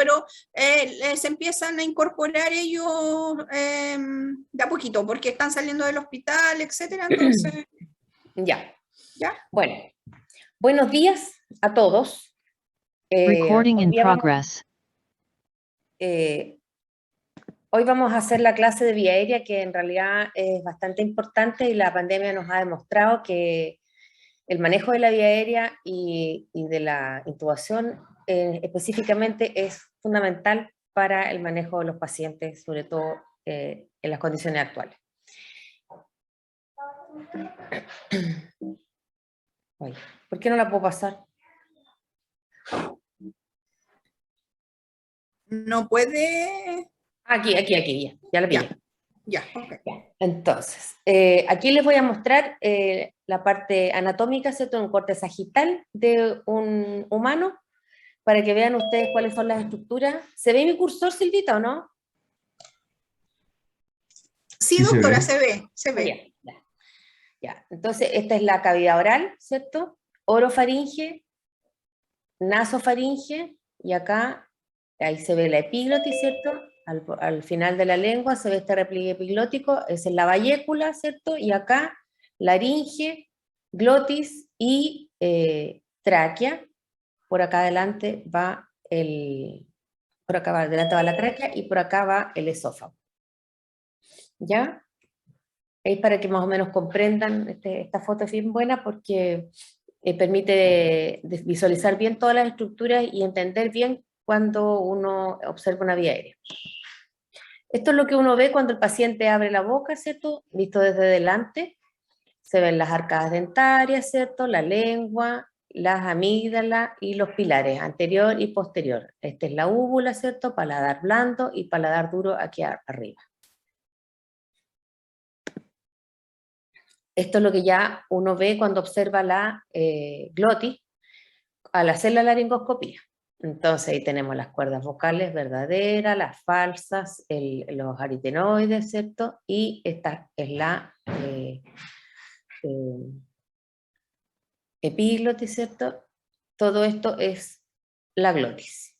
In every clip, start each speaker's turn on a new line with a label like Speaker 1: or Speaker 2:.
Speaker 1: pero se empiezan a incorporar ellos de a poquito, porque están saliendo del hospital, etcétera, entonces...
Speaker 2: Ya.
Speaker 1: ¿Ya?
Speaker 2: Bueno, buenos días a todos.
Speaker 3: Recording in
Speaker 2: Hoy día
Speaker 3: progress.
Speaker 2: hoy vamos a hacer la clase de vía aérea, que en realidad es bastante importante, y la pandemia nos ha demostrado que el manejo de la vía aérea y de la intubación específicamente es fundamental para el manejo de los pacientes, sobre todo en las condiciones actuales. Oye, ¿por qué no la puedo pasar?
Speaker 1: No puede...
Speaker 2: Aquí, ya la pillé.
Speaker 1: Ya, ok.
Speaker 2: Entonces, aquí les voy a mostrar la parte anatómica, ¿cierto? Un corte sagital de un humano, para que vean ustedes cuáles son las estructuras. ¿Se ve mi cursor, Silvita, o no?
Speaker 1: Sí,
Speaker 4: Sí,
Speaker 1: doctora,
Speaker 4: se ve.
Speaker 1: se ve.
Speaker 2: Ya. Entonces, esta es la cavidad oral, ¿cierto? Orofaringe, nasofaringe, y acá, ahí se ve la epiglotis, ¿cierto? Al final de la lengua se ve este repliegue epiglótico, esa es la vallécula, ¿cierto? Y acá, laringe, glotis y tráquea. Por acá adelante va adelante va la tráquea, y por acá va el esófago. ¿Ya? Es para que más o menos comprendan, esta foto es bien buena porque permite visualizar bien todas las estructuras y entender bien cuando uno observa una vía aérea. Esto es lo que uno ve cuando el paciente abre la boca, ¿cierto? Visto desde delante, se ven las arcadas dentarias, ¿cierto? La lengua, las amígdalas y los pilares anterior y posterior. Esta es la úvula, ¿cierto? Paladar blando y paladar duro aquí arriba. Esto es lo que ya uno ve cuando observa la glotis al hacer la laringoscopía. Entonces ahí tenemos las cuerdas vocales verdaderas, las falsas, los aritenoides, ¿cierto? Y esta es la epiglotis, ¿cierto? Todo esto es la glotis,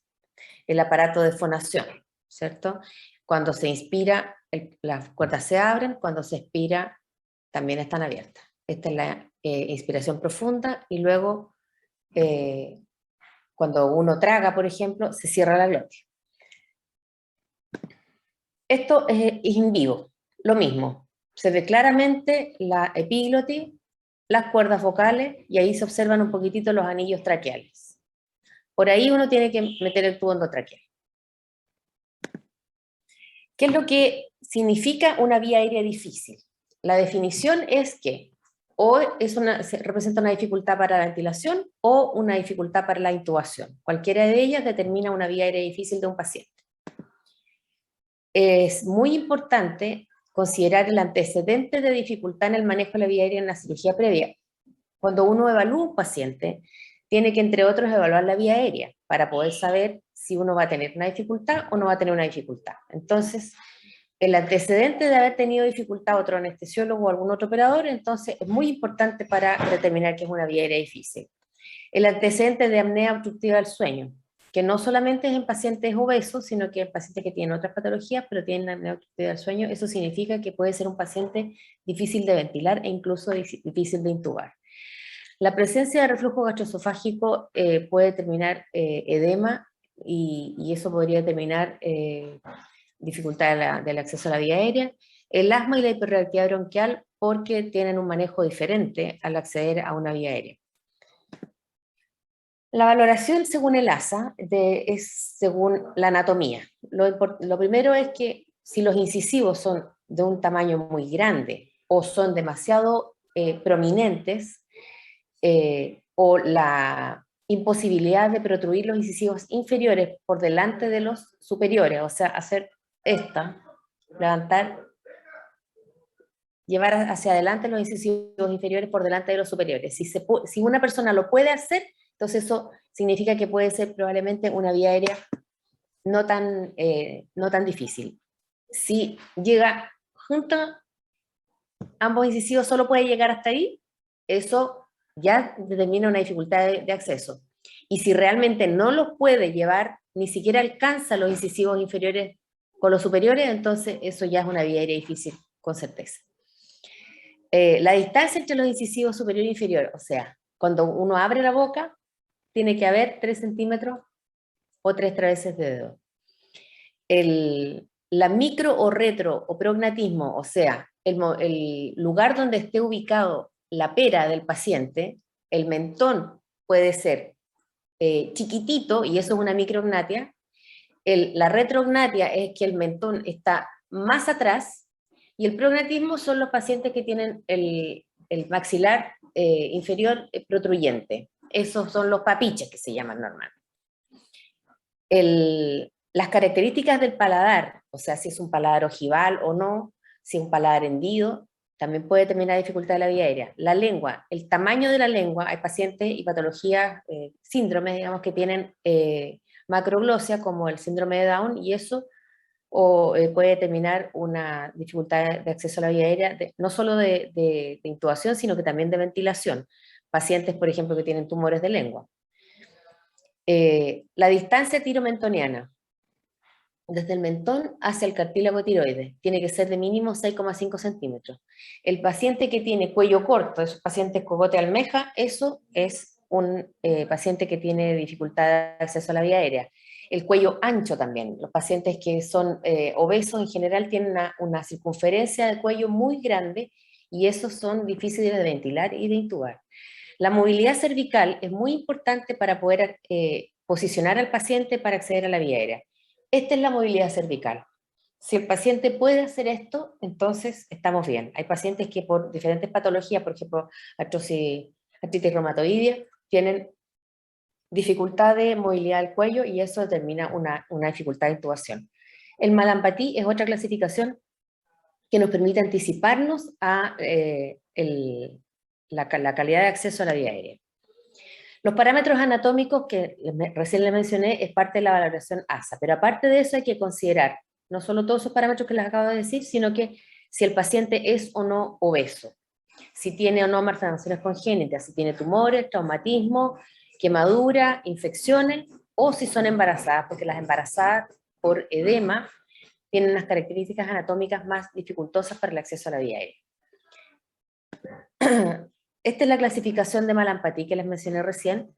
Speaker 2: el aparato de fonación, ¿cierto? Cuando se inspira, las cuerdas se abren, cuando se expira, también están abiertas. Esta es la inspiración profunda, y luego, cuando uno traga, por ejemplo, se cierra la glotis. Esto es en vivo, lo mismo. Se ve claramente la epiglotis, las cuerdas vocales, y ahí se observan un poquitito los anillos traqueales. Por ahí uno tiene que meter el tubo endotraqueal. ¿Qué es lo que significa una vía aérea difícil? La definición es que o representa una dificultad para la ventilación o una dificultad para la intubación. Cualquiera de ellas determina una vía aérea difícil de un paciente. Es muy importante considerar el antecedente de dificultad en el manejo de la vía aérea en la cirugía previa. Cuando uno evalúa un paciente, tiene que, entre otros, evaluar la vía aérea para poder saber si uno va a tener una dificultad o no va a tener una dificultad. Entonces, el antecedente de haber tenido dificultad otro anestesiólogo o algún otro operador, entonces es muy importante para determinar que es una vía aérea difícil. El antecedente de apnea obstructiva del sueño, que no solamente es en pacientes obesos, sino que en pacientes que tienen otras patologías, pero tienen apnea obstructiva del sueño. Eso significa que puede ser un paciente difícil de ventilar e incluso difícil de intubar. La presencia de reflujo gastroesofágico puede determinar edema, y eso podría determinar dificultad del acceso a la vía aérea. El asma y la hiperreactividad bronquial, porque tienen un manejo diferente al acceder a una vía aérea. La valoración según el ASA es según la anatomía. Lo primero es que si los incisivos son de un tamaño muy grande o son demasiado prominentes, o la imposibilidad de protruir los incisivos inferiores por delante de los superiores, o sea, hacer levantar, llevar hacia adelante los incisivos inferiores por delante de los superiores. Si una persona lo puede hacer, entonces eso significa que puede ser probablemente una vía aérea no tan difícil. Si llega junto, ambos incisivos solo puede llegar hasta ahí, eso ya determina una dificultad de acceso. Y si realmente no los puede llevar ni siquiera alcanza los incisivos inferiores con los superiores, entonces eso ya es una vía aérea difícil, con certeza. La distancia entre los incisivos superior e inferior, o sea, cuando uno abre la boca, tiene que haber 3 centímetros o 3 traveses de dedo. La micro o retro o prognatismo, o sea, el lugar donde esté ubicado la pera del paciente, el mentón puede ser chiquitito, y eso es una micrognatia. La retrognatia es que el mentón está más atrás, y el prognatismo son los pacientes que tienen el maxilar inferior protruyente. Esos son los papiches que se llaman normalmente. Las características del paladar, o sea, si es un paladar ojival o no, si es un paladar hendido, también puede determinar dificultad de la vía aérea. La lengua, el tamaño de la lengua, hay pacientes y patologías, síndromes, digamos, que tienen macroglosia, como el síndrome de Down, y eso puede determinar una dificultad de acceso a la vía aérea, no solo de intubación, sino que también de ventilación. Pacientes, por ejemplo, que tienen tumores de lengua. La distancia tiromentoniana, desde el mentón hacia el cartílago tiroides, tiene que ser de mínimo 6,5 centímetros. El paciente que tiene cuello corto, esos pacientes cogote almeja, eso es un paciente que tiene dificultad de acceso a la vía aérea. El cuello ancho también, los pacientes que son obesos en general tienen una circunferencia de cuello muy grande, y esos son difíciles de ventilar y de intubar. La movilidad cervical es muy importante para poder posicionar al paciente para acceder a la vía aérea. Esta es la movilidad cervical. Si el paciente puede hacer esto, entonces estamos bien. Hay pacientes que por diferentes patologías, por ejemplo, artritis reumatoidea, tienen dificultad de movilidad del cuello, y eso determina una dificultad de intubación. El Mallampati es otra clasificación que nos permite anticiparnos a la calidad de acceso a la vía aérea. Los parámetros anatómicos que recién le mencioné es parte de la valoración ASA, pero aparte de eso hay que considerar no solo todos esos parámetros que les acabo de decir, sino que si el paciente es o no obeso, si tiene o no malformaciones congénitas, si tiene tumores, traumatismo, quemadura, infecciones, o si son embarazadas, porque las embarazadas por edema tienen unas características anatómicas más dificultosas para el acceso a la vía aérea. Esta es la clasificación de Mallampati que les mencioné recién.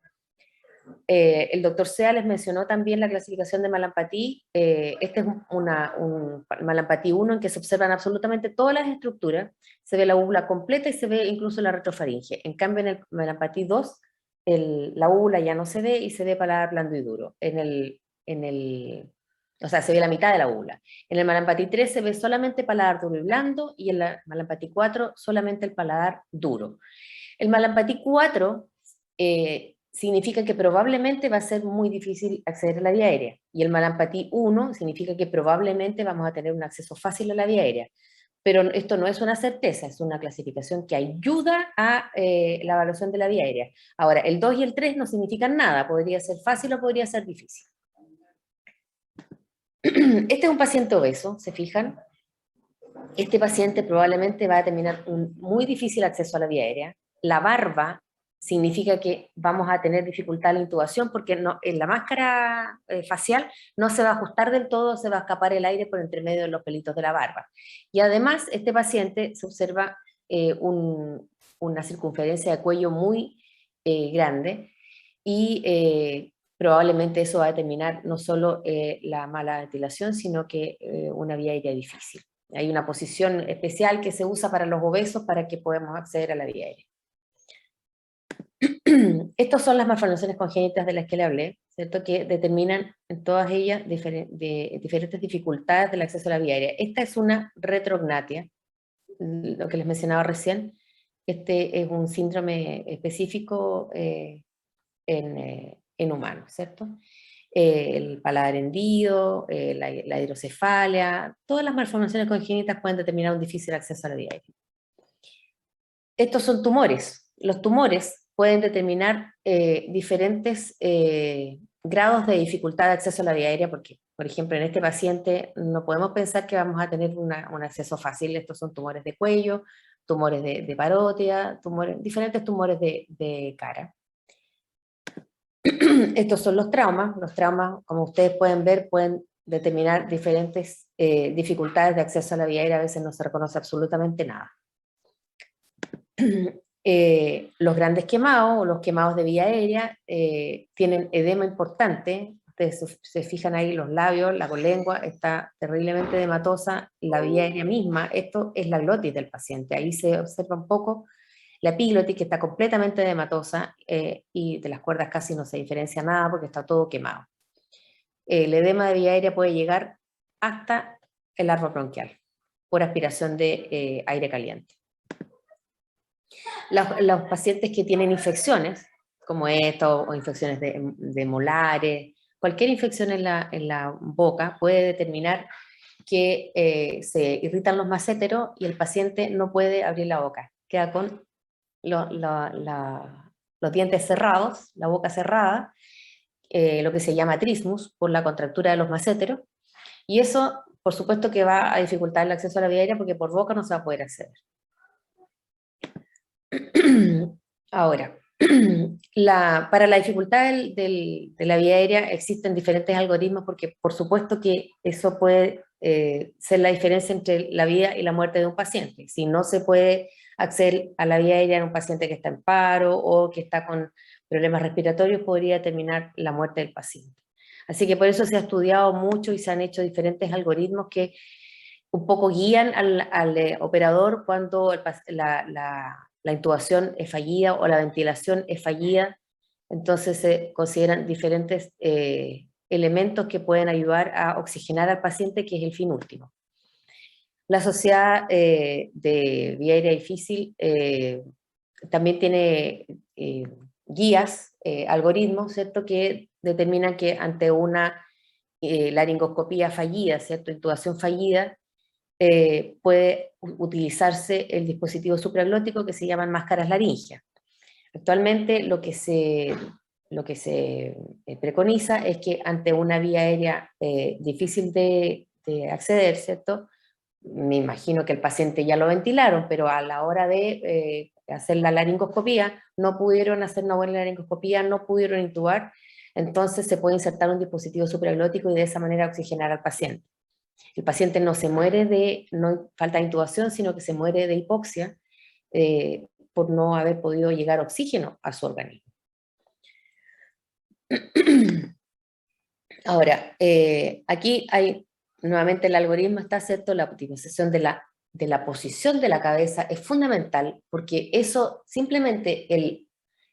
Speaker 2: El doctor Sea les mencionó también la clasificación de Mallampati. Este es un Mallampati 1 en que se observan absolutamente todas las estructuras, se ve la úvula completa y se ve incluso la retrofaringe. En cambio, en el Mallampati 2, la úvula ya no se ve y se ve paladar blando y duro. O sea, se ve la mitad de la úvula. En el Mallampati 3 se ve solamente paladar duro y blando, y en el Mallampati 4 solamente el paladar duro. El Mallampati 4 significa que probablemente va a ser muy difícil acceder a la vía aérea, y el Mallampati 1 significa que probablemente vamos a tener un acceso fácil a la vía aérea. Pero esto no es una certeza, es una clasificación que ayuda a la evaluación de la vía aérea. Ahora, el 2 y el 3 no significan nada, podría ser fácil o podría ser difícil. Este es un paciente obeso, ¿se fijan? Este paciente probablemente va a tener un muy difícil acceso a la vía aérea. La barba significa que vamos a tener dificultad en la intubación, porque en la máscara facial no se va a ajustar del todo, se va a escapar el aire por entre medio de los pelitos de la barba. Y además, este paciente se observa una circunferencia de cuello muy grande, y probablemente eso va a determinar no solo la mala ventilación, sino que una vía aérea difícil. Hay una posición especial que se usa para los obesos para que podamos acceder a la vía aérea. Estas son las malformaciones congénitas de las que le hablé, ¿cierto? Que determinan en todas ellas diferentes dificultades del acceso a la vía aérea. Esta es una retrognatia, lo que les mencionaba recién. Este es un síndrome específico en humanos, ¿cierto? El paladar hendido, la hidrocefalia, todas las malformaciones congénitas pueden determinar un difícil acceso a la vía aérea. Estos son tumores. Los tumores pueden determinar diferentes grados de dificultad de acceso a la vía aérea, porque, por ejemplo, en este paciente no podemos pensar que vamos a tener un acceso fácil. Estos son tumores de cuello, tumores de parótida, diferentes tumores de cara. Estos son los traumas. Los traumas, como ustedes pueden ver, pueden determinar diferentes dificultades de acceso a la vía aérea. A veces no se reconoce absolutamente nada. Los grandes quemados o los quemados de vía aérea tienen edema importante. Ustedes se fijan ahí los labios, la lengua está terriblemente edematosa, la vía aérea misma. Esto es la glotis del paciente. Ahí se observa un poco la epiglotis, que está completamente edematosa, y de las cuerdas casi no se diferencia nada porque está todo quemado. El edema de vía aérea puede llegar hasta el árbol bronquial por aspiración de aire caliente. Los pacientes que tienen infecciones, como esto, o infecciones de molares, cualquier infección en la boca puede determinar que se irritan los masséteros y el paciente no puede abrir la boca. Queda con los dientes cerrados, la boca cerrada, lo que se llama trismus, por la contractura de los masséteros, y eso, por supuesto, que va a dificultar el acceso a la vía aérea porque por boca no se va a poder acceder. Ahora, para la dificultad de la vía aérea existen diferentes algoritmos porque por supuesto que eso puede ser la diferencia entre la vida y la muerte de un paciente. Si no se puede acceder a la vía aérea en un paciente que está en paro o que está con problemas respiratorios, podría terminar la muerte del paciente. Así que por eso se ha estudiado mucho y se han hecho diferentes algoritmos que un poco guían al operador cuando la intubación es fallida o la ventilación es fallida. Entonces se consideran diferentes elementos que pueden ayudar a oxigenar al paciente, que es el fin último. La Sociedad de Vía Aérea Difícil también tiene guías, algoritmos, ¿cierto?, que determinan que ante una laringoscopía fallida, ¿cierto?, intubación fallida, puede utilizarse el dispositivo supraglótico que se llaman máscaras laringeas. Actualmente lo que se preconiza es que ante una vía aérea difícil de acceder, ¿cierto? Me imagino que el paciente ya lo ventilaron, pero a la hora de hacer la laringoscopía no pudieron hacer una buena laringoscopía, no pudieron intubar, entonces se puede insertar un dispositivo supraglótico y de esa manera oxigenar al paciente. El paciente no se muere de falta de intubación, sino que se muere de hipoxia por no haber podido llegar oxígeno a su organismo. Ahora, aquí hay, nuevamente el algoritmo está, ¿cierto? La optimización de la posición de la cabeza es fundamental, porque eso, simplemente el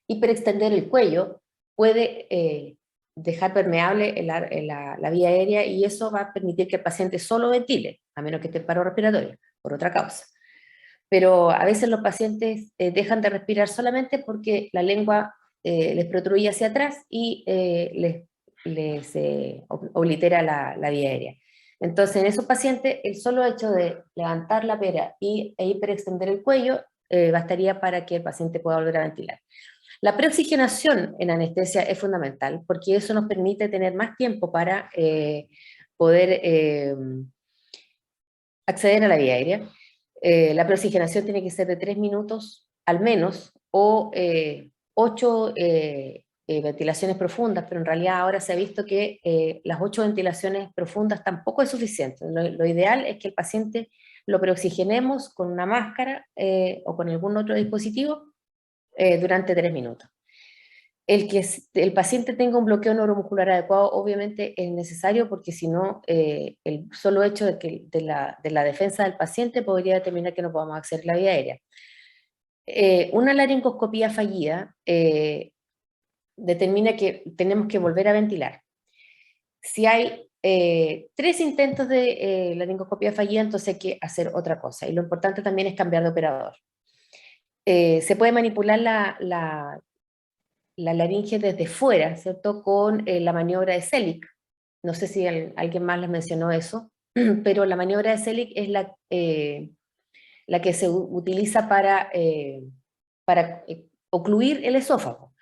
Speaker 2: hiperextender el cuello puede dejar permeable la vía aérea, y eso va a permitir que el paciente solo ventile, a menos que esté en paro respiratorio, por otra causa. Pero a veces los pacientes dejan de respirar solamente porque la lengua les protruye hacia atrás y les oblitera la vía aérea. Entonces, en esos pacientes, el solo hecho de levantar la pera e hiperextender el cuello bastaría para que el paciente pueda volver a ventilar. La preoxigenación en anestesia es fundamental porque eso nos permite tener más tiempo para poder acceder a la vía aérea. La preoxigenación tiene que ser de 3 minutos al menos, o 8 ventilaciones profundas, pero en realidad ahora se ha visto que las 8 ventilaciones profundas tampoco es suficiente. Lo ideal es que el paciente lo preoxigenemos con una máscara o con algún otro dispositivo durante 3 minutos. El que el paciente tenga un bloqueo neuromuscular adecuado obviamente es necesario, porque si no, el solo hecho de la defensa del paciente podría determinar que no podamos acceder a la vía aérea. Una laringoscopía fallida determina que tenemos que volver a ventilar. Si hay 3 intentos de laringoscopía fallida, entonces hay que hacer otra cosa, y lo importante también es cambiar de operador. Se puede manipular la laringe desde fuera, ¿cierto?, con la maniobra de Selig. No sé si alguien más les mencionó eso, pero la maniobra de Selig es la que se utiliza para ocluir el esófago.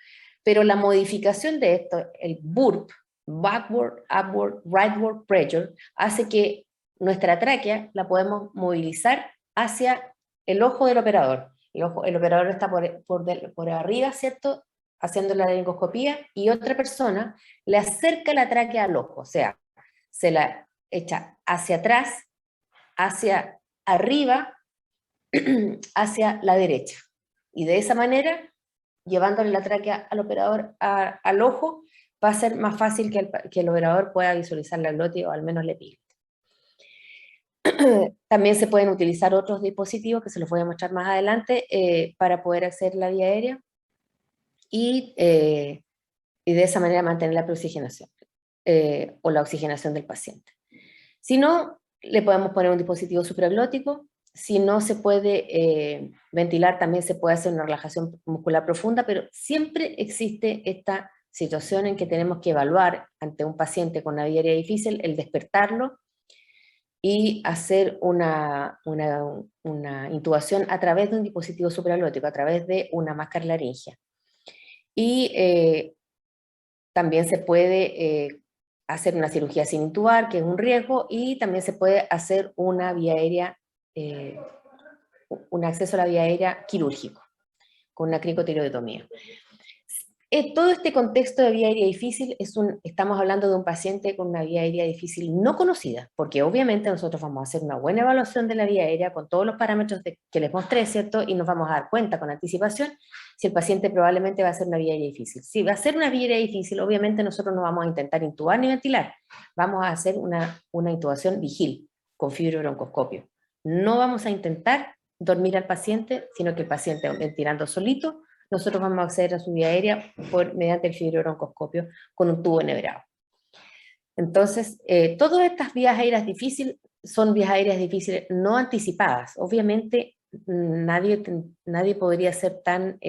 Speaker 2: Pero la modificación de esto, el burp, backward, upward, rightward pressure, hace que nuestra tráquea la podemos movilizar hacia el ojo del operador. El operador está por arriba, ¿cierto?, haciendo la laringoscopía, y otra persona le acerca la tráquea al ojo, o sea, se la echa hacia atrás, hacia arriba, hacia la derecha. Y de esa manera, llevándole la tráquea al operador al ojo, va a ser más fácil que el operador pueda visualizar la glotis, o al menos le pide. También se pueden utilizar otros dispositivos que se los voy a mostrar más adelante para poder acceder a la vía aérea y de esa manera mantener la preoxigenación o la oxigenación del paciente. Si no, le podemos poner un dispositivo supraglótico. Si no se puede ventilar, también se puede hacer una relajación muscular profunda, pero siempre existe esta situación en que tenemos que evaluar ante un paciente con una vía aérea difícil el despertarlo y hacer una intubación a través de un dispositivo supraglótico, a través de una máscara laringea. Y también se puede hacer una cirugía sin intubar, que es un riesgo, y también se puede hacer una vía aérea, un acceso a la vía aérea quirúrgico, con una cricotiroidectomía. Todo este contexto de vía aérea difícil estamos hablando de un paciente con una vía aérea difícil no conocida, porque obviamente nosotros vamos a hacer una buena evaluación de la vía aérea con todos los parámetros que les mostré, ¿cierto? Y nos vamos a dar cuenta con anticipación si el paciente probablemente va a ser una vía aérea difícil. Si va a ser una vía aérea difícil, obviamente nosotros no vamos a intentar intubar ni ventilar, vamos a hacer una intubación vigil con fibrobroncoscopio. No vamos a intentar dormir al paciente, sino que el paciente ventilando solito, nosotros vamos a acceder a su vía aérea mediante el fibrobroncoscopio con un tubo enhebrado. Entonces, todas estas vías aéreas difíciles son vías aéreas difíciles no anticipadas. Obviamente, nadie podría ser tan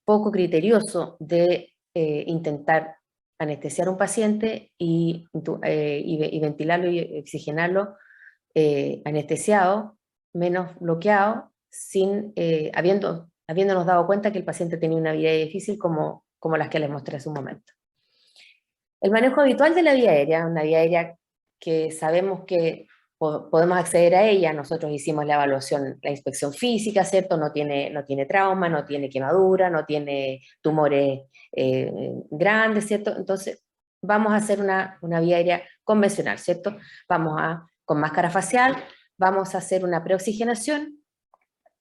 Speaker 2: poco criterioso de intentar anestesiar a un paciente y ventilarlo y oxigenarlo anestesiado, menos bloqueado, habiéndonos dado cuenta que el paciente tenía una vía aérea difícil como las que les mostré hace un momento. El manejo habitual de la vía aérea, una vía aérea que sabemos que podemos acceder a ella, nosotros hicimos la evaluación, la inspección física, ¿cierto? No tiene trauma, no tiene quemadura, no tiene tumores grandes, ¿cierto? Entonces vamos a hacer una vía aérea convencional, ¿cierto? Con máscara facial, vamos a hacer una preoxigenación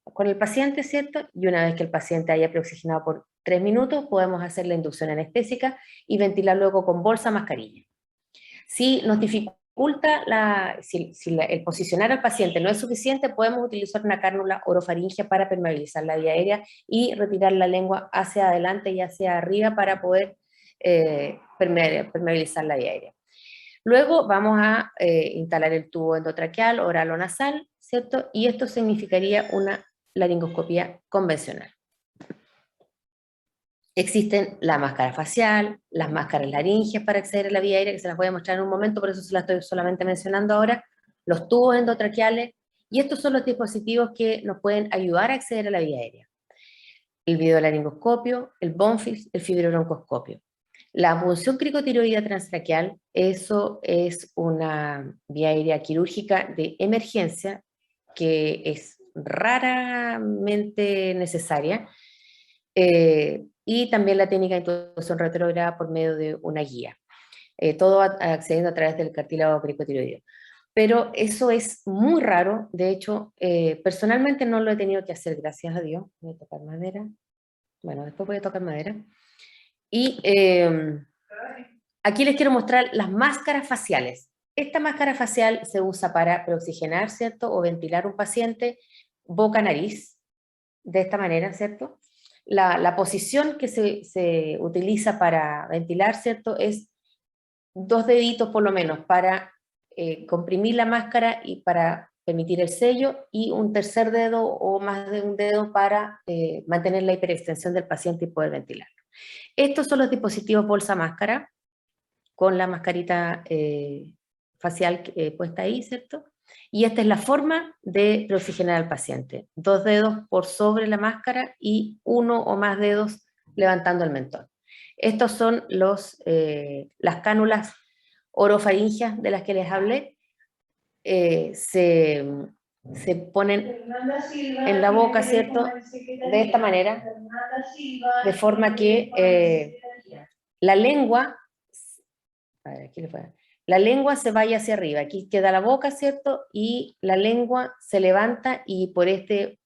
Speaker 2: con el paciente, ¿cierto? Y una vez que el paciente haya preoxigenado por 3 minutos, podemos hacer la inducción anestésica y ventilar luego con bolsa mascarilla. Si nos dificulta el posicionar al paciente no es suficiente, podemos utilizar una cánula orofaringea para permeabilizar la vía aérea y retirar la lengua hacia adelante y hacia arriba para poder permeabilizar la vía aérea. Luego vamos a instalar el tubo endotraqueal, oral o nasal, ¿cierto? Y esto significaría una laringoscopía convencional. Existen la máscara facial, las máscaras laringeas para acceder a la vía aérea, que se las voy a mostrar en un momento, por eso se las estoy solamente mencionando ahora, los tubos endotraqueales, y estos son los dispositivos que nos pueden ayudar a acceder a la vía aérea. El videolaringoscopio, el Bonfils, el fibrobroncoscopio. La punción cricotiroidea transtraqueal, eso es una vía aérea quirúrgica de emergencia que es raramente necesaria, y también la técnica de intubación retrógrada por medio de una guía, todo accediendo a través del cartílago cricotiroideo. Pero eso es muy raro, de hecho, personalmente no lo he tenido que hacer, gracias a Dios. Voy a tocar madera. Bueno, después voy a tocar madera. Y aquí les quiero mostrar las máscaras faciales. Esta máscara facial se usa para preoxigenar, ¿cierto? O ventilar un paciente boca-nariz, de esta manera, ¿cierto? La posición que se utiliza para ventilar, ¿cierto? Es 2 deditos por lo menos para comprimir la máscara y para permitir el sello, y un tercer dedo o más de un dedo para mantener la hiperextensión del paciente y poder ventilarlo. Estos son los dispositivos bolsa máscara, con la mascarita facial puesta ahí, ¿cierto? Y esta es la forma de preoxigenar al paciente. 2 dedos por sobre la máscara y 1 o más dedos levantando el mentón. Estos son las cánulas orofaringeas de las que les hablé. Se se ponen en la boca, ¿cierto? De esta manera, de forma que la lengua, a ver, aquí le puedo, la lengua se vaya hacia arriba. Aquí queda la boca, ¿cierto? Y la lengua se levanta y por este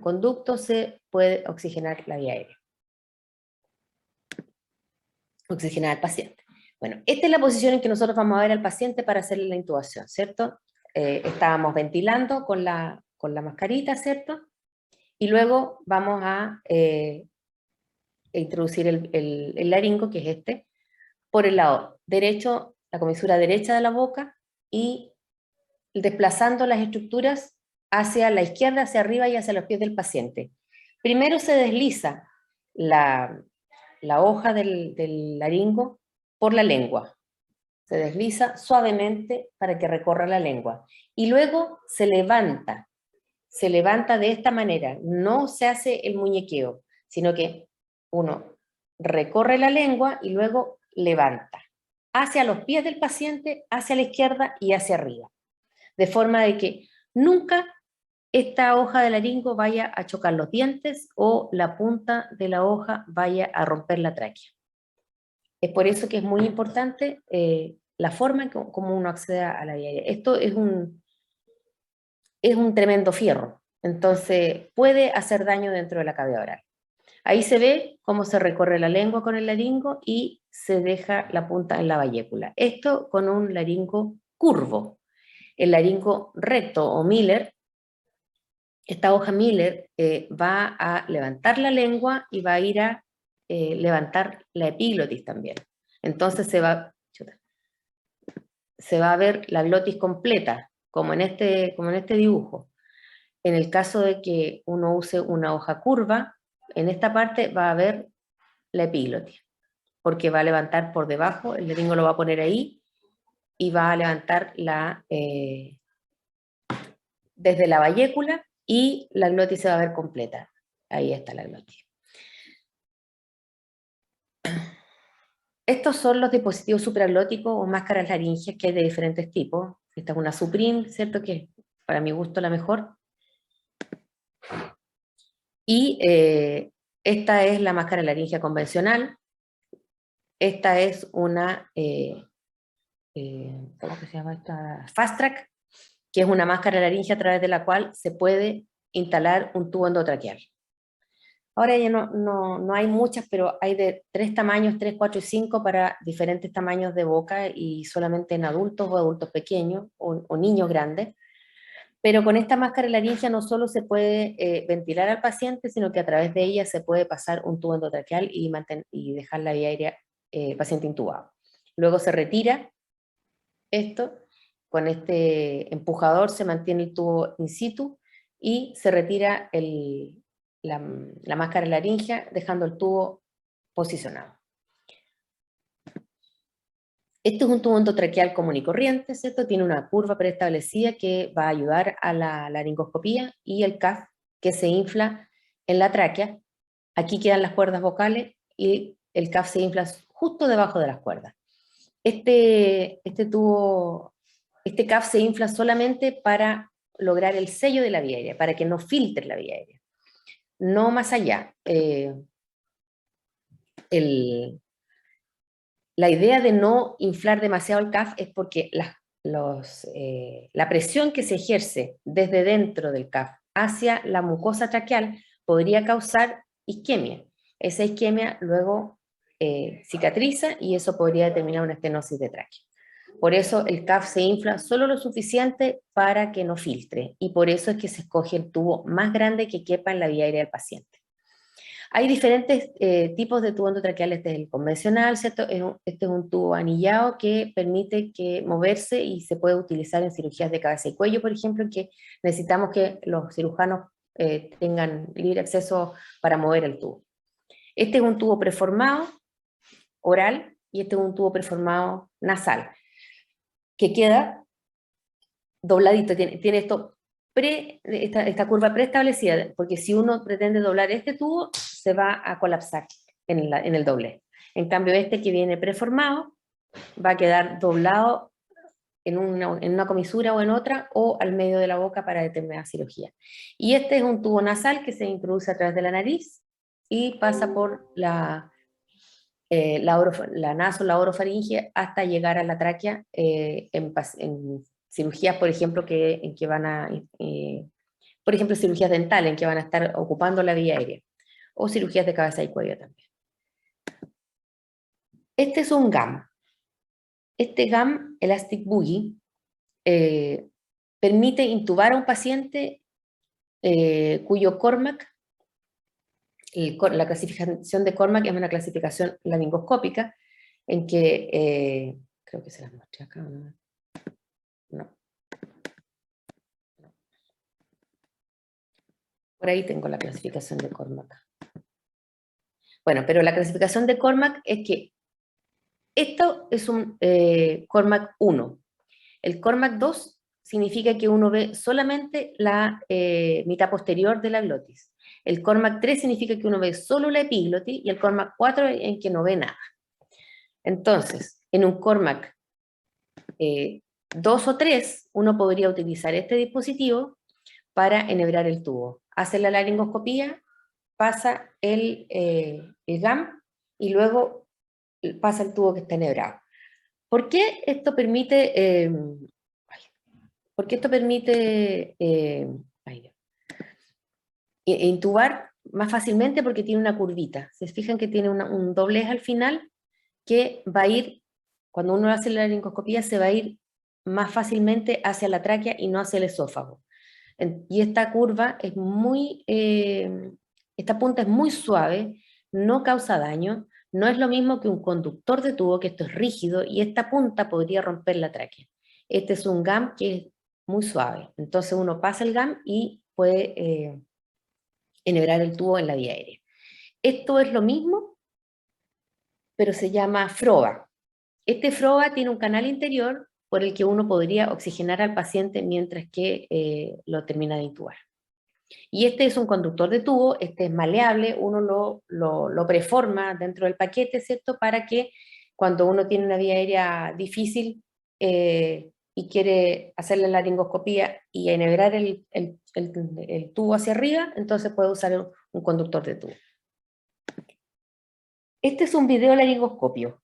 Speaker 2: conducto se puede oxigenar la vía aérea. Oxigenar al paciente. Bueno, esta es la posición en que nosotros vamos a ver al paciente para hacerle la intubación, ¿cierto? Estábamos ventilando con la mascarita, ¿cierto? Y luego vamos a introducir el laringo, que es este, por el lado derecho, la comisura derecha de la boca, y desplazando las estructuras hacia la izquierda, hacia arriba y hacia los pies del paciente. Primero se desliza la hoja del laringo por la lengua. Se desliza suavemente para que recorra la lengua. Y luego se levanta de esta manera. No se hace el muñequeo, sino que uno recorre la lengua y luego levanta hacia los pies del paciente, hacia la izquierda y hacia arriba. De forma de que nunca esta hoja de laringo vaya a chocar los dientes o la punta de la hoja vaya a romper la tráquea. Es por eso que es muy importante la forma en cómo uno accede a la vía aérea. Esto es un tremendo fierro, entonces puede hacer daño dentro de la cavidad oral. Ahí se ve cómo se recorre la lengua con el laringo y se deja la punta en la vallécula. Esto con un laringo curvo. El laringo recto o Miller, esta hoja Miller va a levantar la lengua y va a ir a levantar la epiglotis también. Entonces se va a ver la glotis completa, como en este dibujo. En el caso de que uno use una hoja curva, en esta parte va a haber la epiglotis, porque va a levantar por debajo, el laringo lo va a poner ahí, y va a levantar desde la vallécula, y la glotis se va a ver completa. Ahí está la glotis. Estos son los dispositivos supraglóticos o máscaras laringeas que hay de diferentes tipos. Esta es una Supreme, ¿cierto? Que para mi gusto la mejor. Y esta es la máscara laringea convencional. Esta es una, ¿cómo se llama esta? Fast Track, que es una máscara laringea a través de la cual se puede instalar un tubo endotraqueal. Ahora ya no hay muchas, pero hay de 3 tamaños, 3, 4 y 5 para diferentes tamaños de boca y solamente en adultos o adultos pequeños o niños grandes. Pero con esta máscara laringea no solo se puede ventilar al paciente, sino que a través de ella se puede pasar un tubo endotraqueal y dejar la vía aérea paciente intubado. Luego se retira esto, con este empujador se mantiene el tubo in situ y se retira la máscara laringea dejando el tubo posicionado. Este es un tubo endotraqueal común y corriente, ¿cierto? Tiene una curva preestablecida que va a ayudar a la laringoscopía y el CAF que se infla en la tráquea. Aquí quedan las cuerdas vocales y el CAF se infla justo debajo de las cuerdas. Este CAF se infla solamente para lograr el sello de la vía aérea, para que no filtre la vía aérea. No más allá. La idea de no inflar demasiado el CAF es porque la presión que se ejerce desde dentro del CAF hacia la mucosa traqueal podría causar isquemia. Esa isquemia luego cicatriza y eso podría determinar una estenosis de tráquea. Por eso el CAF se infla solo lo suficiente para que no filtre y por eso es que se escoge el tubo más grande que quepa en la vía aérea del paciente. Hay diferentes tipos de tubo endotraqueal. Este es el convencional, ¿cierto? Este es un tubo anillado que permite moverse y se puede utilizar en cirugías de cabeza y cuello, por ejemplo, en que necesitamos que los cirujanos tengan libre acceso para mover el tubo. Este es un tubo preformado oral y este es un tubo preformado nasal, que queda dobladito, tiene esta curva preestablecida, porque si uno pretende doblar este tubo, se va a colapsar en el doblez. En cambio, este que viene preformado va a quedar doblado en una comisura o en otra, o al medio de la boca para determinada cirugía. Y este es un tubo nasal que se introduce a través de la nariz y pasa por la naso, la orofaringe, hasta llegar a la tráquea en cirugías, por ejemplo, en que van a, por ejemplo, cirugías dentales, en que van a estar ocupando la vía aérea, o cirugías de cabeza y cuello también. Este es un GAM. Este GAM, Elastic Boogie, permite intubar a un paciente cuyo Cormac, la clasificación de Cormac es una clasificación laringoscópica, en que, creo que se las mostré acá, ¿no? No. Por ahí tengo la clasificación de Cormac. Bueno, pero la clasificación de Cormac es que esto es un Cormac 1. El Cormac 2 significa que uno ve solamente la mitad posterior de la glotis. El Cormac 3 significa que uno ve solo la epiglotis, y el Cormac 4 en que no ve nada. Entonces, en un Cormac 2 o 3, uno podría utilizar este dispositivo para enhebrar el tubo. Hace la laringoscopía, pasa el GAM y luego pasa el tubo que está enhebrado. ¿Por qué esto permite intubar más fácilmente? Porque tiene una curvita. Se fijan que tiene un doblez al final que va a ir, cuando uno hace la laringoscopía, se va a ir más fácilmente hacia la tráquea y no hacia el esófago. Y esta curva es esta punta es muy suave, no causa daño, no es lo mismo que un conductor de tubo, que esto es rígido, y esta punta podría romper la tráquea. Este es un GAM que es muy suave, entonces uno pasa el GAM y puede enhebrar el tubo en la vía aérea. Esto es lo mismo, pero se llama FROBA. Este FROBA tiene un canal interior por el que uno podría oxigenar al paciente mientras que lo termina de intubar. Y este es un conductor de tubo, este es maleable, uno lo preforma dentro del paquete, ¿cierto? Para que cuando uno tiene una vía aérea difícil y quiere hacer la laringoscopía y enhebrar el tubo hacia arriba, entonces puede usar un conductor de tubo. Este es un video laringoscopio.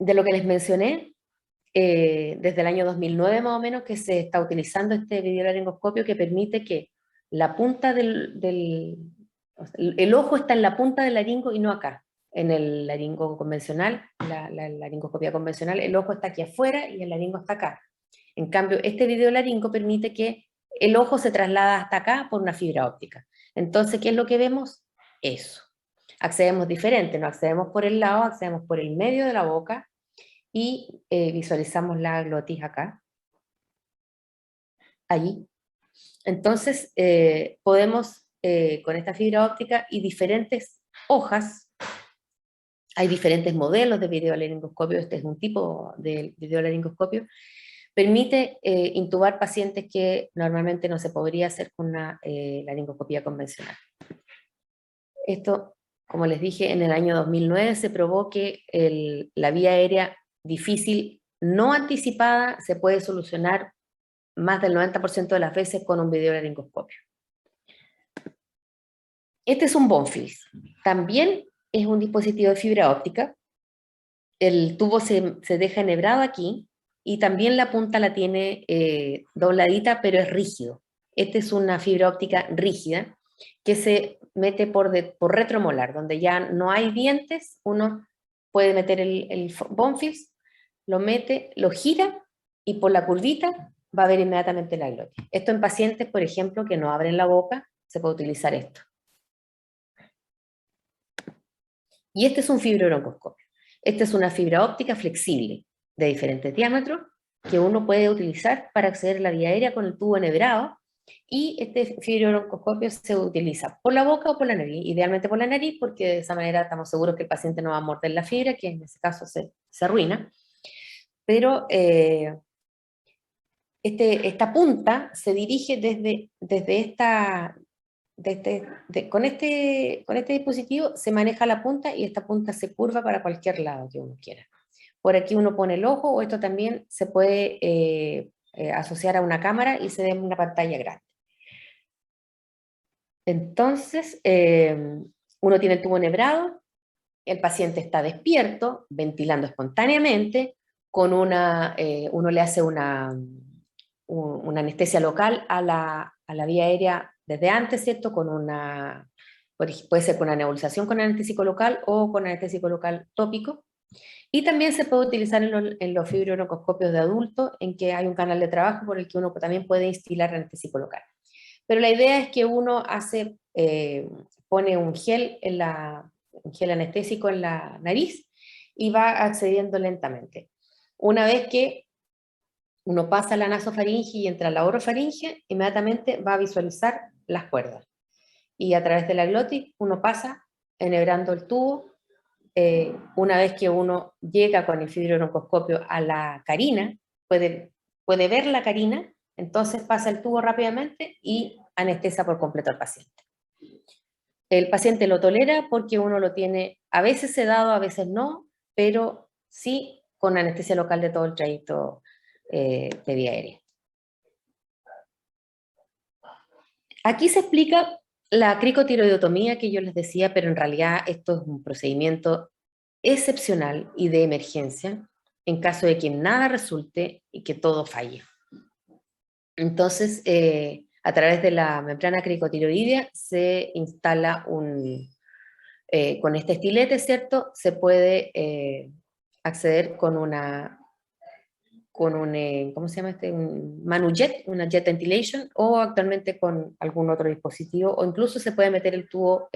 Speaker 2: De lo que les mencioné, desde el año 2009 más o menos, que se está utilizando este videolaringoscopio, que permite que la punta el ojo está en la punta del laringo y no acá. En el laringo convencional, la laringoscopia convencional, el ojo está aquí afuera y el laringo está acá. En cambio, este videolaringo permite que el ojo se traslada hasta acá por una fibra óptica. Entonces, ¿qué es lo que vemos? Eso. Accedemos diferente, no accedemos por el lado, accedemos por el medio de la boca, y visualizamos la glotis acá, allí. Entonces, podemos, con esta fibra óptica y diferentes hojas, hay diferentes modelos de videolaringoscopio, este es un tipo de videolaringoscopio, permite intubar pacientes que normalmente no se podría hacer con una laringoscopía convencional. Esto, como les dije, en el año 2009 se probó que la vía aérea difícil no anticipada se puede solucionar más del 90% de las veces con un videolaringoscopio. Este es un Bonfils. También es un dispositivo de fibra óptica. El tubo se deja enhebrado aquí y también la punta la tiene dobladita, pero es rígido. Esta es una fibra óptica rígida que se mete por retromolar, donde ya no hay dientes. Uno puede meter el Bonfils, lo mete, lo gira y por la curvita va a ver inmediatamente la glotis. Esto en pacientes, por ejemplo, que no abren la boca, se puede utilizar esto. Y este es un fibrobroncoscopio. Esta es una fibra óptica flexible de diferentes diámetros que uno puede utilizar para acceder a la vía aérea con el tubo enhebrado, y este fibrobroncoscopio se utiliza por la boca o por la nariz, idealmente por la nariz, porque de esa manera estamos seguros que el paciente no va a morder la fibra, que en ese caso se arruina. Pero esta punta se dirige con este dispositivo se maneja la punta y esta punta se curva para cualquier lado que uno quiera. Por aquí uno pone el ojo, o esto también se puede asociar a una cámara y se ve en una pantalla grande. Entonces, uno tiene el tubo enhebrado, el paciente está despierto, ventilando espontáneamente, uno le hace una anestesia local a la vía aérea desde antes, ¿cierto? Puede ser con una nebulización con anestésico local o con anestésico local tópico. Y también se puede utilizar en los fibrobroncoscopios de adultos, en que hay un canal de trabajo por el que uno también puede instilar anestésico local. Pero la idea es que uno pone un gel anestésico en la nariz y va accediendo lentamente. Una vez que uno pasa la nasofaringe y entra a la orofaringe, inmediatamente va a visualizar las cuerdas. Y a través de la glotis uno pasa enhebrando el tubo. Una vez que uno llega con el fibrobroncoscopio a la carina, puede ver la carina, entonces pasa el tubo rápidamente y anestesia por completo al paciente. El paciente lo tolera porque uno lo tiene a veces sedado, a veces no, pero sí con anestesia local de todo el trayecto de vía aérea. Aquí se explica la cricotiroidotomía que yo les decía, pero en realidad esto es un procedimiento excepcional y de emergencia en caso de que nada resulte y que todo falle. Entonces, a través de la membrana cricotiroidea se instala con este estilete, ¿cierto? Se puede acceder con un, ¿cómo se llama este? Un manujet, una jet ventilation, o actualmente con algún otro dispositivo, o incluso se puede meter el tubo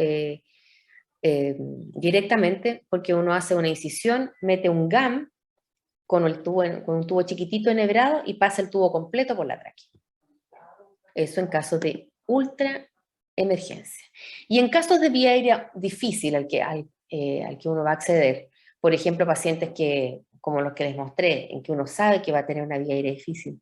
Speaker 2: directamente, porque uno hace una incisión, mete un GAM con un tubo chiquitito enhebrado y pasa el tubo completo por la tráquea. Eso en caso de ultra emergencia. Y en casos de vía aérea difícil al que uno va a acceder, por ejemplo, pacientes como los que les mostré, en que uno sabe que va a tener una vía aérea difícil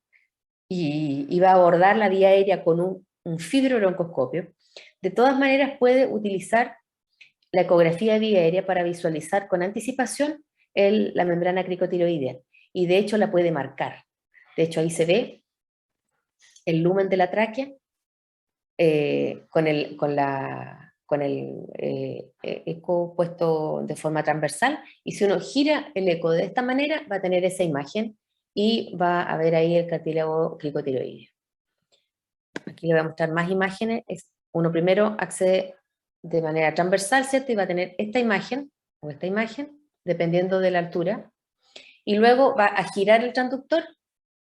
Speaker 2: y va a abordar la vía aérea con un fibrobroncoscopio, de todas maneras puede utilizar la ecografía de vía aérea para visualizar con anticipación la membrana cricotiroidea, y de hecho la puede marcar. De hecho ahí se ve el lumen de la tráquea con el eco puesto de forma transversal, y si uno gira el eco de esta manera va a tener esa imagen y va a ver ahí el cartílago cricotiroideo. Aquí le voy a mostrar más imágenes. Uno primero accede de manera transversal, ¿cierto? Y va a tener esta imagen, o esta imagen, dependiendo de la altura, y luego va a girar el transductor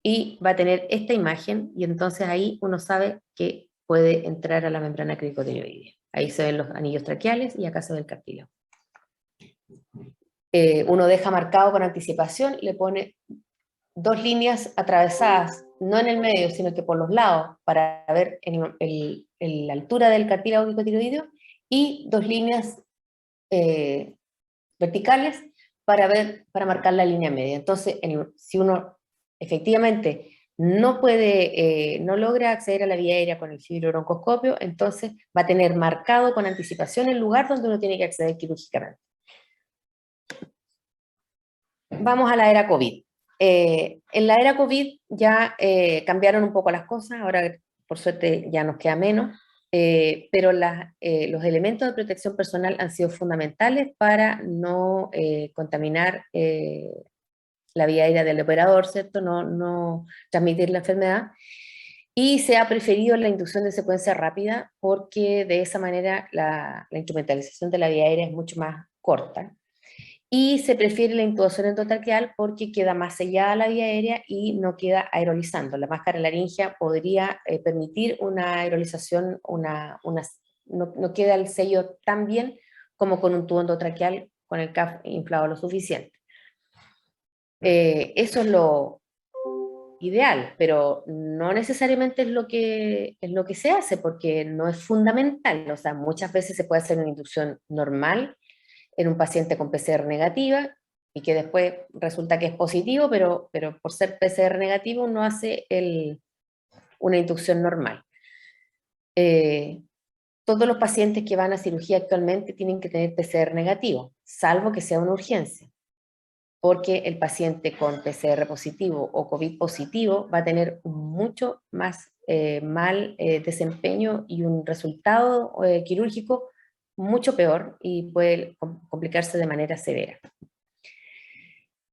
Speaker 2: y va a tener esta imagen, y entonces ahí uno sabe que puede entrar a la membrana cricotiroidea. Ahí se ven los anillos traqueales y acá se ve el cartílago. Uno deja marcado con anticipación, le pone 2 líneas atravesadas, no en el medio, sino que por los lados, para ver la altura del cartílago cricotiroideo, y 2 líneas verticales para marcar la línea media. Entonces, si uno efectivamente no logra acceder a la vía aérea con el fibrobroncoscopio, entonces va a tener marcado con anticipación el lugar donde uno tiene que acceder quirúrgicamente. Vamos a la era COVID. En la era COVID ya cambiaron un poco las cosas, ahora por suerte ya nos queda menos, pero los elementos de protección personal han sido fundamentales para no contaminar la vía aérea del operador, ¿cierto? No transmitir la enfermedad. Y se ha preferido la inducción de secuencia rápida porque de esa manera la instrumentalización de la vía aérea es mucho más corta. Y se prefiere la intubación endotraqueal porque queda más sellada la vía aérea y no queda aerolizando. La máscara laringea podría permitir una aerolización, no queda el sello tan bien como con un tubo endotraqueal con el CAF inflado lo suficiente. Eso es lo ideal, pero no necesariamente es lo que se hace, porque no es fundamental. O sea, muchas veces se puede hacer una inducción normal en un paciente con PCR negativa y que después resulta que es positivo, pero por ser PCR negativo no hace una inducción normal. Todos los pacientes que van a cirugía actualmente tienen que tener PCR negativo, salvo que sea una urgencia. porque el paciente con PCR positivo o COVID positivo va a tener un mucho más mal desempeño y un resultado quirúrgico mucho peor y puede complicarse de manera severa.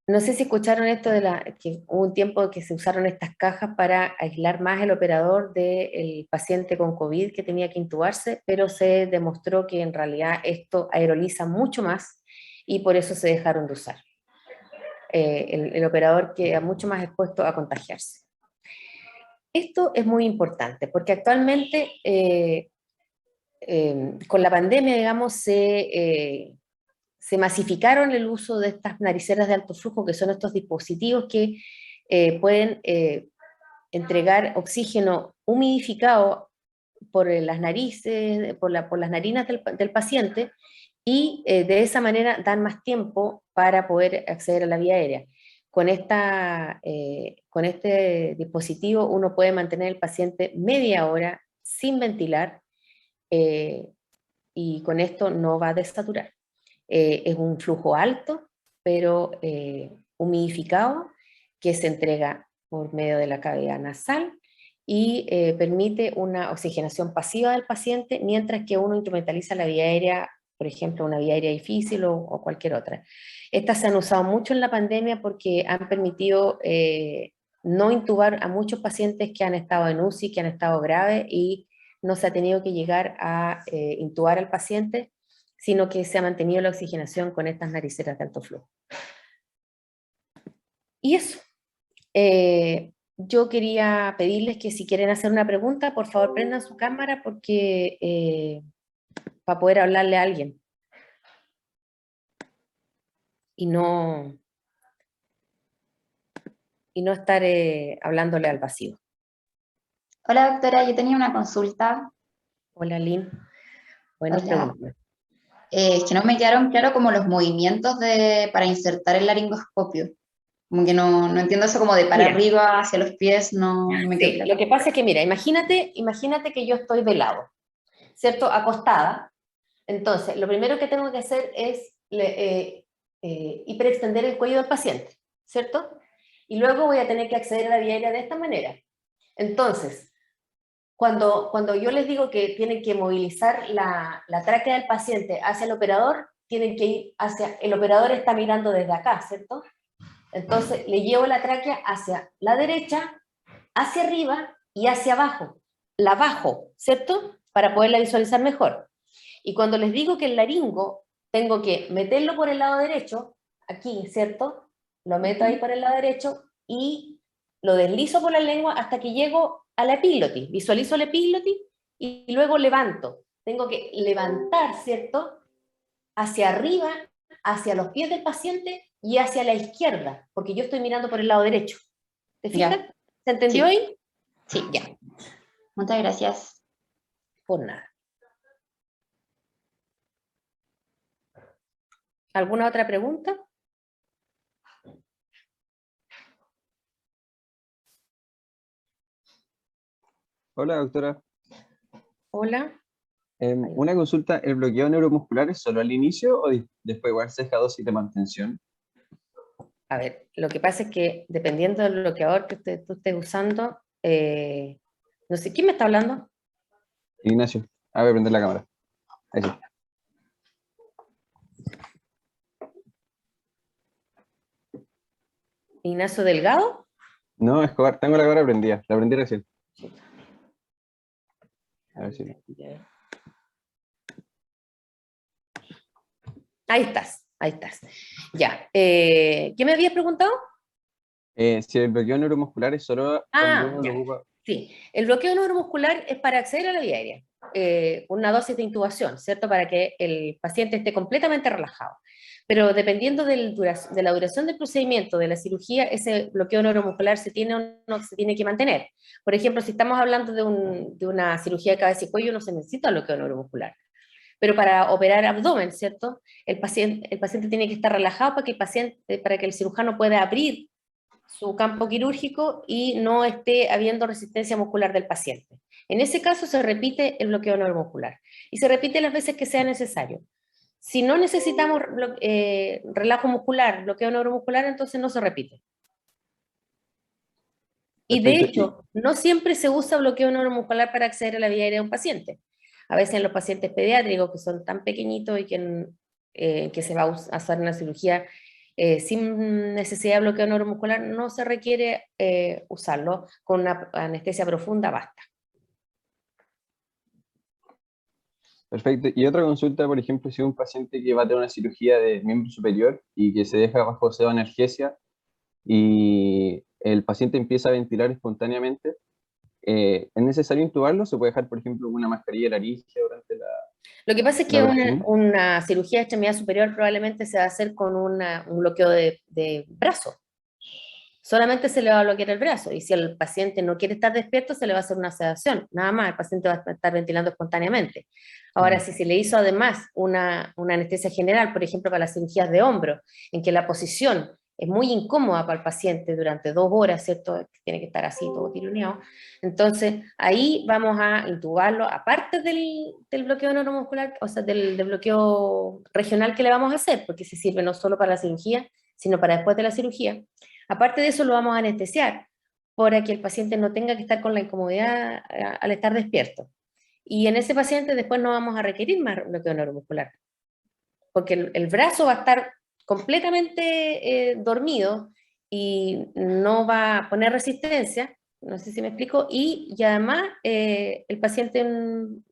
Speaker 2: No sé si escucharon esto que hubo un tiempo que se usaron estas cajas para aislar más el operador del paciente con COVID que tenía que intubarse, pero se demostró que en realidad esto aeroliza mucho más y por eso se dejaron de usar. El operador queda mucho más expuesto a contagiarse. Esto es muy importante porque actualmente con la pandemia, digamos, se masificaron el uso de estas nariceras de alto flujo, que son estos dispositivos que pueden entregar oxígeno humidificado por las narices, por las narinas del paciente, y de esa manera dan más tiempo para poder acceder a la vía aérea. Con este dispositivo uno puede mantener al paciente media hora sin ventilar y con esto no va a desaturar. Es un flujo alto, pero humidificado, que se entrega por medio de la cavidad nasal y permite una oxigenación pasiva del paciente mientras que uno instrumentaliza la vía aérea, por ejemplo, una vía aérea difícil o cualquier otra. Estas se han usado mucho en la pandemia porque han permitido no intubar a muchos pacientes que han estado en UCI, que han estado graves y no se ha tenido que llegar a intubar al paciente, sino que se ha mantenido la oxigenación con estas nariceras de alto flujo. Y eso. Yo quería pedirles que si quieren hacer una pregunta, por favor prendan su cámara porque para poder hablarle a alguien. Y no estar hablándole al vacío.
Speaker 3: Hola doctora, yo tenía una consulta.
Speaker 2: Hola Lynn. Buenas preguntas.
Speaker 3: Es que no me quedaron claros como los movimientos para insertar el laringoscopio. Como que no entiendo eso como de para arriba, hacia los pies, no me quedó claro.
Speaker 2: Lo que pasa es que, mira, imagínate que yo estoy de lado, ¿cierto? Acostada. Entonces, lo primero que tengo que hacer es hiperextender el cuello del paciente, ¿cierto? Y luego voy a tener que acceder a la vía aérea de esta manera. Entonces, cuando yo les digo que tienen que movilizar la tráquea del paciente hacia el operador, tienen que ir el operador está mirando desde acá, ¿cierto? Entonces le llevo la tráquea hacia la derecha, hacia arriba y hacia abajo. La bajo, ¿cierto? Para poderla visualizar mejor. Y cuando les digo que el laringo tengo que meterlo por el lado derecho, aquí, ¿cierto? Lo meto ahí por el lado derecho y lo deslizo por la lengua hasta que llego a la epiglotis. Visualizo la epiglotis y luego levanto. Tengo que levantar, ¿cierto? Hacia arriba, hacia los pies del paciente y hacia la izquierda, porque yo estoy mirando por el lado derecho. ¿Te fijas?
Speaker 3: Ya.
Speaker 2: ¿Se entendió ahí?
Speaker 3: Sí, ya. Muchas gracias.
Speaker 2: Por nada. ¿Alguna otra pregunta?
Speaker 4: Hola, doctora.
Speaker 2: Hola.
Speaker 4: Una consulta, ¿el bloqueo neuromuscular es solo al inicio o después igual se deja dosis de mantención?
Speaker 2: A ver, lo que pasa es que dependiendo del bloqueador que tú estés usando, no sé, ¿quién me está hablando?
Speaker 4: Ignacio, a ver, prender la cámara. Ahí sí.
Speaker 2: ¿Ignacio Delgado?
Speaker 4: No, Escobar, tengo la cámara prendida, la prendí recién. A ver si.
Speaker 2: Ahí estás. Ya. ¿Qué me habías preguntado?
Speaker 4: Si el bloqueo neuromuscular es solo cuando uno
Speaker 2: ya.
Speaker 4: lo ocupa.
Speaker 2: Sí, el bloqueo neuromuscular es para acceder a la vía aérea, una dosis de intubación, ¿cierto? Para que el paciente esté completamente relajado. Pero dependiendo de la duración del procedimiento, de la cirugía, ese bloqueo neuromuscular se tiene o no se tiene que mantener. Por ejemplo, si estamos hablando de una cirugía de cabeza y cuello, no se necesita bloqueo neuromuscular. Pero para operar abdomen, ¿cierto? El paciente tiene que estar relajado para que el cirujano pueda abrir su campo quirúrgico y no esté habiendo resistencia muscular del paciente. En ese caso se repite el bloqueo neuromuscular y se repite las veces que sea necesario. Si no necesitamos relajo muscular, bloqueo neuromuscular, entonces no se repite. Y de
Speaker 4: Perfecto.
Speaker 2: hecho, no siempre se usa bloqueo neuromuscular para acceder a la vía aérea de un paciente. A veces en los pacientes pediátricos que son tan pequeñitos y que se va a hacer una cirugía sin necesidad de bloqueo neuromuscular, no se requiere usarlo. Con una anestesia profunda basta.
Speaker 4: Perfecto. Y otra consulta, por ejemplo, si un paciente que va a tener una cirugía de miembro superior y que se deja bajo pseudoanestesia y el paciente empieza a ventilar espontáneamente, ¿es necesario intubarlo? ¿Se puede dejar, por ejemplo, una mascarilla de laringe durante
Speaker 2: Lo que pasa es
Speaker 4: la
Speaker 2: que
Speaker 4: operación?
Speaker 2: una cirugía de extremidad superior probablemente se va a hacer con un bloqueo de brazo. Solamente se le va a bloquear el brazo, y si el paciente no quiere estar despierto, se le va a hacer una sedación, nada más, el paciente va a estar ventilando espontáneamente. Ahora, si se le hizo además una anestesia general, por ejemplo, para las cirugías de hombro, en que la posición es muy incómoda para el paciente durante 2 horas, ¿cierto? Tiene que estar así, todo tironeado. Entonces, ahí vamos a intubarlo, aparte del bloqueo neuromuscular, o sea, del bloqueo regional que le vamos a hacer, porque se sirve no solo para la cirugía, sino para después de la cirugía. Aparte de eso, lo vamos a anestesiar para que el paciente no tenga que estar con la incomodidad al estar despierto. Y en ese paciente después no vamos a requerir más bloqueo neuromuscular, porque el brazo va a estar completamente dormido y no va a poner resistencia, no sé si me explico, y además el paciente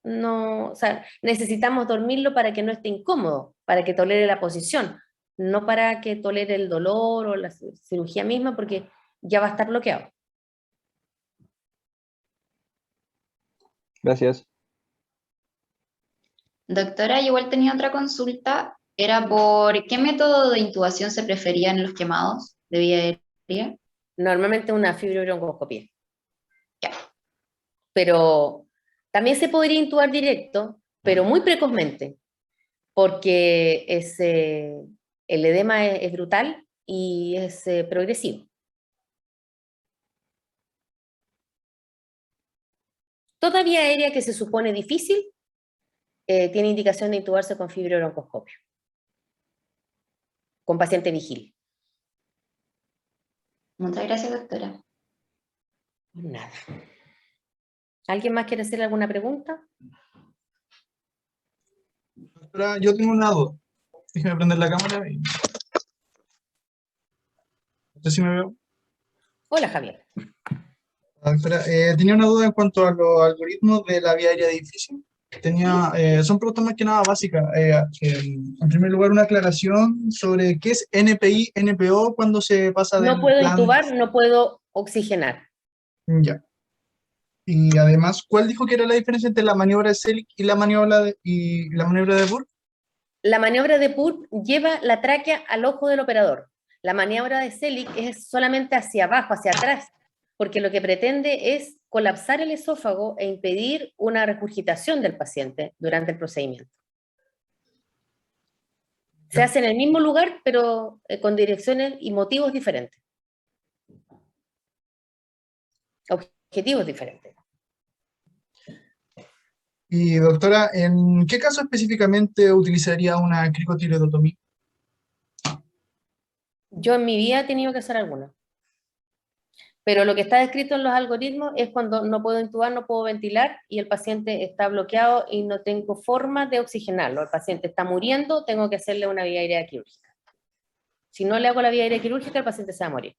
Speaker 2: no, o sea, necesitamos dormirlo para que no esté incómodo, para que tolere la posición, no para que tolere el dolor o la cirugía misma, porque ya va a estar bloqueado.
Speaker 4: Gracias.
Speaker 3: Doctora, yo igual tenía otra consulta, era por qué método de intubación se prefería en los quemados de vía aérea.
Speaker 2: Normalmente una fibrobroncoscopia.
Speaker 3: Ya.
Speaker 2: Pero también se podría intubar directo, pero muy precozmente, porque el edema es brutal y es progresivo. Toda vía aérea que se supone difícil tiene indicación de intubarse con fibrobroncoscopio, con paciente vigil.
Speaker 3: Muchas gracias, doctora.
Speaker 2: Nada. ¿Alguien más quiere hacer alguna pregunta?
Speaker 5: Doctora, yo tengo una duda. Déjeme prender la cámara y... No sé si me veo.
Speaker 2: Hola, Javier.
Speaker 5: Doctora, tenía una duda en cuanto a los algoritmos de la vía aérea de edificio. Son preguntas más que nada básicas. En primer lugar, una aclaración sobre qué es NPI, NPO cuando se pasa del
Speaker 2: No puedo
Speaker 5: plan...
Speaker 2: intubar, no puedo oxigenar.
Speaker 5: Ya. Y además, ¿cuál dijo que era la diferencia entre la maniobra de Selig y la maniobra de Burke?
Speaker 2: La maniobra de PURP lleva la tráquea al ojo del operador. La maniobra de Selig es solamente hacia abajo, hacia atrás, porque lo que pretende es colapsar el esófago e impedir una regurgitación del paciente durante el procedimiento. Se hace en el mismo lugar, pero con direcciones y motivos diferentes. Objetivos diferentes.
Speaker 5: Y doctora, ¿en qué caso específicamente utilizaría una cricotireotomía?
Speaker 2: Yo en mi vida he tenido que hacer alguna. Pero lo que está descrito en los algoritmos es cuando no puedo intubar, no puedo ventilar y el paciente está bloqueado y no tengo forma de oxigenarlo. El paciente está muriendo, tengo que hacerle una vía aérea quirúrgica. Si no le hago la vía aérea quirúrgica, el paciente se va a morir.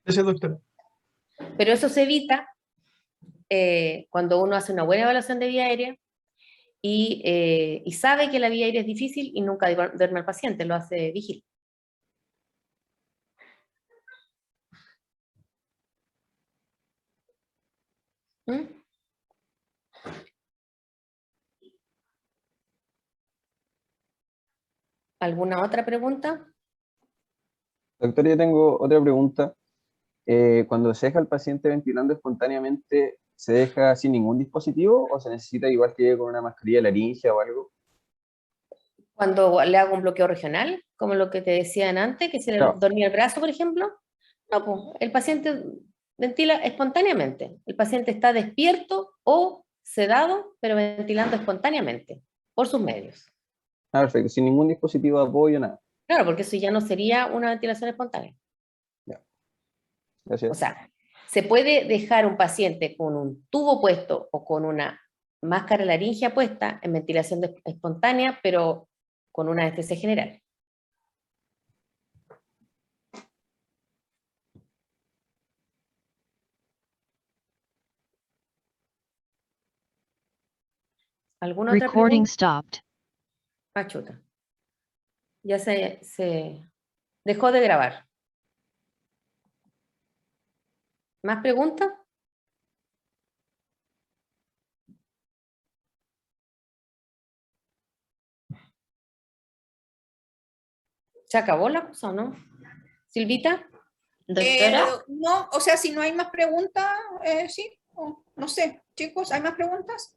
Speaker 5: Gracias, doctora.
Speaker 2: Pero eso se evita cuando uno hace una buena evaluación de vía aérea y sabe que la vía aérea es difícil y nunca duerme al paciente, lo hace vigil. ¿Mm? ¿Alguna otra pregunta?
Speaker 4: Doctor, yo tengo otra pregunta. Cuando se deja al paciente ventilando espontáneamente, ¿se deja sin ningún dispositivo o se necesita igual que con una mascarilla de laringe o algo?
Speaker 2: Cuando le hago un bloqueo regional, como lo que te decían antes, que se le
Speaker 4: Claro.
Speaker 2: dormía el brazo, por ejemplo, no, pues, el paciente ventila espontáneamente. El paciente está despierto o sedado, pero ventilando espontáneamente. por sus medios.
Speaker 4: Ah, perfecto, sin ningún dispositivo de apoyo, nada.
Speaker 2: Claro, porque eso ya no sería una ventilación espontánea.
Speaker 4: Gracias.
Speaker 2: O sea, se puede dejar un paciente con un tubo puesto o con una máscara laringea puesta en ventilación espontánea, pero con una anestesia general. ¿Alguna otra
Speaker 6: Recording
Speaker 2: pregunta?
Speaker 6: stopped.
Speaker 2: Ah, chuta. Ya se dejó de grabar. ¿Más preguntas? ¿Se acabó la cosa o no? ¿Silvita?
Speaker 3: Doctora,
Speaker 1: No, o sea, si no hay más preguntas, sí, no sé, chicos, ¿hay más preguntas?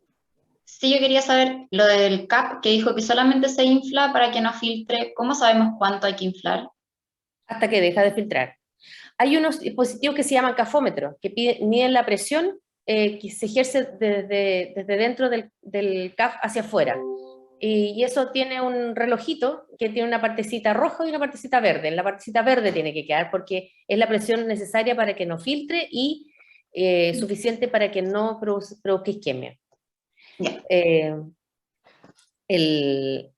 Speaker 3: sí, yo quería saber lo del CAP, que dijo que solamente se infla para que no filtre. ¿Cómo sabemos cuánto hay que inflar?
Speaker 2: Hasta que deja de filtrar. Hay unos dispositivos que se llaman cafómetros, que miden la presión que se ejerce desde dentro del CAF hacia afuera. Y eso tiene un relojito que tiene una partecita roja y una partecita verde. En la partecita verde tiene que quedar porque es la presión necesaria para que no filtre y suficiente para que no produzca isquemia.
Speaker 3: Ya.
Speaker 2: El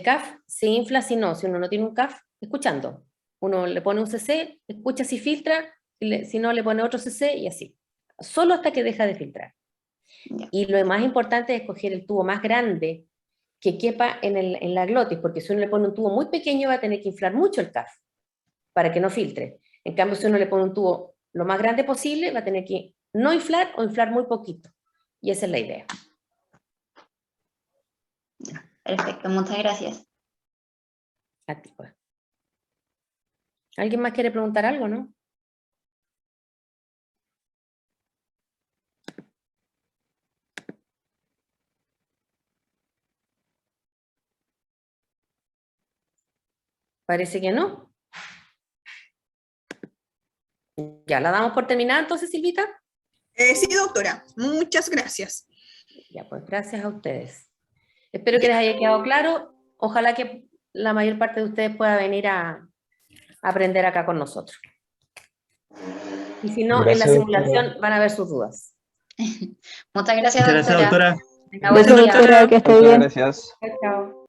Speaker 2: CAF se infla si uno no tiene un CAF, escuchando. Uno le pone un CC, escucha si filtra, si no le pone otro CC y así. Solo hasta que deja de filtrar.
Speaker 3: Ya.
Speaker 2: Y lo más importante es escoger el tubo más grande que quepa en la glotis, porque si uno le pone un tubo muy pequeño va a tener que inflar mucho el CAF para que no filtre. En cambio, si uno le pone un tubo lo más grande posible, va a tener que no inflar o inflar muy poquito. Y esa es la idea.
Speaker 3: Perfecto, muchas gracias.
Speaker 2: A ti, pues. ¿Alguien más quiere preguntar algo, no? Parece que no. Ya la damos por terminada entonces, Silvita.
Speaker 1: Sí, doctora, muchas gracias.
Speaker 2: Ya, pues gracias a ustedes. Espero que les haya quedado claro. Ojalá que la mayor parte de ustedes pueda venir a aprender acá con nosotros. Y si no, en la
Speaker 5: Gracias,
Speaker 2: simulación van a ver sus dudas.
Speaker 3: Muchas gracias,
Speaker 5: Muchas gracias,
Speaker 3: doctora.
Speaker 5: doctora.
Speaker 3: Tenga buen
Speaker 2: Gracias,
Speaker 3: día.
Speaker 2: doctora,
Speaker 6: que esté
Speaker 4: Muchas
Speaker 6: bien.
Speaker 4: gracias.
Speaker 2: Chao, chao.